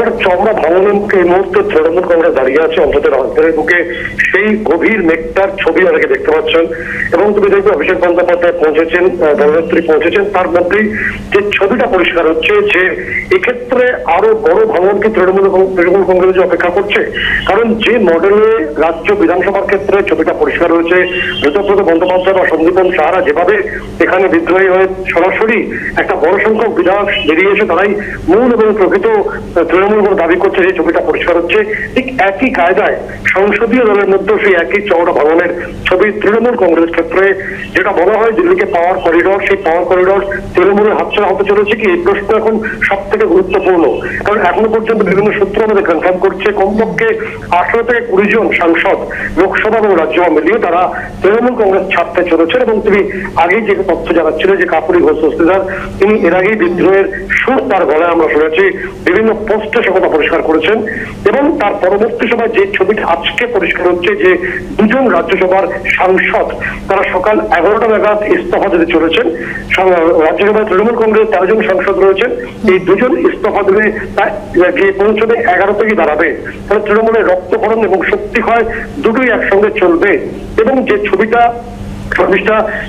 বিরাট চওড়া ভাঙনের মুখে এই মুহূর্তে তৃণমূল কংগ্রেস দাঁড়িয়ে আছে, অন্তত রাজধানীর বুকে সেই গভীর মেঘটার ছবি অনেকে দেখতে পাচ্ছেন। এবং তুমি দেখবে অভিষেক বন্দ্যোপাধ্যায় পৌঁছেছেন, দলনেত্রী পৌঁছেছেন, তার মধ্যেই যে ছবিটা পরিষ্কার হচ্ছে যে এক্ষেত্রে আরো বড় ভাঙনকে তৃণমূল কংগ্রেস অপেক্ষা করছে। কারণ যে মডেলে রাজ্য বিধানসভার ক্ষেত্রে ছবিটা পরিষ্কার হয়েছে, ঋতব্রত বন্দ্যোপাধ্যায় বা সন্দীপন সাহারা যেভাবে এখানে বিদ্রোহী হয়ে সরাসরি একটা বড় সংখ্যক বিধায়ক বেরিয়ে এসে তারাই মূল এবং প্রকৃত তৃণমূল বলে দাবি করছে, যে ছবিটা পরিষ্কার হচ্ছে। ঠিক একই কায়দায় সংসদীয় দলের মধ্যেও সেই একই চওড়া ভাঙনের ছবি তৃণমূল কংগ্রেস ক্ষেত্রে। যেটা বলা হয় দিল্লিকে পাওয়ার করিডোর, সেই পাওয়ার করিডোর তৃণমূলের হাতছাড়া হতে চলেছে কি, এই প্রশ্ন এখন সব থেকে গুরুত্বপূর্ণ। কারণ এখনো পর্যন্ত বিভিন্ন সূত্র আমাদের কনফার্ম করছে কমপক্ষে 18 থেকে 20 জন সাংসদ লোকসভা এবং রাজ্যসভা মিলিয়ে তারা তৃণমূল কংগ্রেস ছাড়তে চলেছেন। এবং তিনি আগেই যে তথ্য জানাচ্ছিলেন যে কাপুরি ঘোষ দস্তিদার, তিনি এর আগেই বিদ্রোহের সুর তার গলায় আমরা শুনেছি, বিভিন্ন পোস্টে সে কথা পরিষ্কার করেছেন। এবং তার পরবর্তী সময় যে ছবিটা আজকে পরিষ্কার হচ্ছে যে দুজন রাজ্যসভার সাংসদ তারা সকাল 11টা নাগাদ ইস্তফা দিতে চলেছেন। রাজ্যসভায় তৃণমূল কংগ্রেস 13 জন সাংসদ রয়েছেন, এই দুজন ইস্তফা দিলে গিয়ে পৌঁছবে 11 থেকেই দাঁড়াবে। তাহলে তৃণমূলের রক্তক্ষরণ এবং শক্তিক্ষয় দুটোই একসঙ্গে চলবে। এবং যে ছবিটা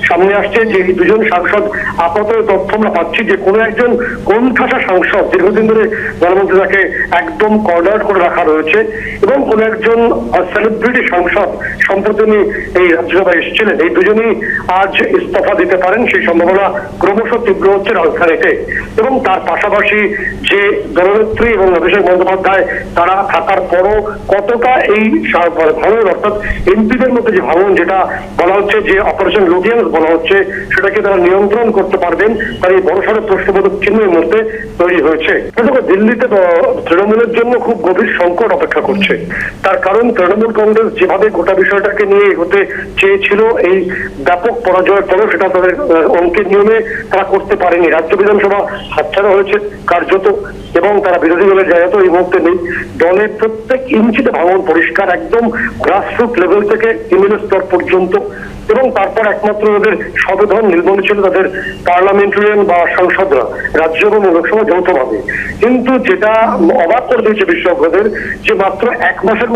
সামনে আসছে যে দুজন সাংসদ, আপাতত তথ্য আমরা পাচ্ছি যে কোনো একজন কোণঠাসা সাংসদ, দীর্ঘদিন ধরে প্রধানমন্ত্রী তাকে একদম কর্নার করে রাখা রয়েছে, এবং কোন একজন সেলিব্রিটি সাংসদ সম্প্রতি এই রাজ্যসভায় এসেছিলেন, এই দুজনই আজ ইস্তফা দিতে পারেন। সেই সম্ভাবনা ক্রমশ তীব্র হচ্ছে রাজধানীতে। এবং তার পাশাপাশি যে দলনেত্রী এবং অভিষেক বন্দ্যোপাধ্যায় তারা থাকার পরও কতটা এই ভাঙন, অর্থাৎ এমপিদের মধ্যে যে ভাঙন, যেটা বলা হচ্ছে যে অপারেশন লুটিয়ান্স বলা হচ্ছে, সেটাকে তারা নিয়ন্ত্রণ করতে পারবেন, তার এই বড়সড় প্রশ্নবোধক চিহ্নের মধ্যে তৈরি হয়েছে। দিল্লিতে তৃণমূলের জন্য খুব গভীর সংকট অপেক্ষা করছে। তার কারণ তৃণমূল কংগ্রেস যেভাবে গোটা বিষয়টাকে নিয়ে এগোতে চেয়েছিল, এই ব্যাপক পরাজয়ের পরেও সেটা তাদের অঙ্কের নিয়মে তারা করতে পারেনি। রাজ্য বিধানসভা হাতছাড়া হয়েছে কার্যত, এবং তারা বিরোধী দলের জায়গাতেও এই মুহূর্তে নেই। দলের প্রত্যেক ইঞ্চিতে ভাঙন পরিষ্কার, একদম গ্রাসরুট লেভেল থেকে এমএলএ স্তর পর্যন্ত। এবং তারপর একমাত্র ওদের সংবিধান নির্বন্ধ ছিল তাদের পার্লামেন্টারিয়ান বা সাংসদরা, রাজ্য এবং লোকসভা যৌথভাবে। কিন্তু যেটা অবাক করে দিয়েছে বিশেষজ্ঞদের, যে মাত্র 1 মাসের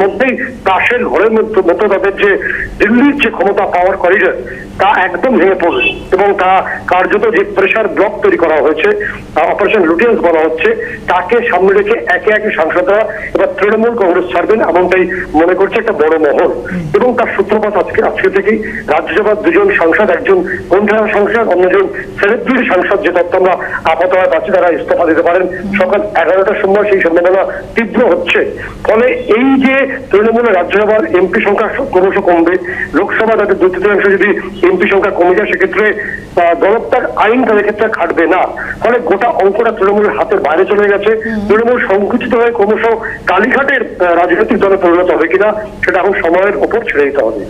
মধ্যেই তাসের ঘরের মতো তাদের যে দিল্লির যে ক্ষমতা পাওয়ার করিডর, তা একদম ভেঙে পড়ল। এবং তা কার্যত যে প্রেশার ব্লক তৈরি করা হয়েছে, অপারেশন লুটিয়ান্স বলা হচ্ছে, তাকে সামনে রেখে একে একে সাংসদরা এবার তৃণমূল কংগ্রেস ছাড়বেন, এমনটাই মনে করছে একটা বড় মহল। এবং তার সূত্রপাত আজকে থেকেই রাজ্যসভার 2 জন সাংসদ, একজন কোণঠাসা সাংসদ, অন্যজন সেলিব্রিটি সাংসদ, যে তথ্য আমরা আপাতত পাচ্ছি তারা ইস্তফা দিতে পারেন সকাল 11টার সময়, সেই সম্ভাবনা তীব্র হচ্ছে। ফলে এই যে তৃণমূলের রাজ্যসভার এমপি সংখ্যা ক্রমশ কমবে, লোকসভা তাদের 2/3 যদি এমপি সংখ্যা কমে যায়, সেক্ষেত্রে দলত্যাগ আইন তাদের ক্ষেত্রে খাটবে না। ফলে গোটা অঙ্কটা তৃণমূলের হাতের বাইরে চলে গেছে। তৃণমূল সংকুচিত হয়ে ক্রমশ কালীঘাটের রাজনৈতিক দলে পরিণত হবে কিনা, সেটা এখন সময়ের ওপর ছেড়ে দিতে হবে।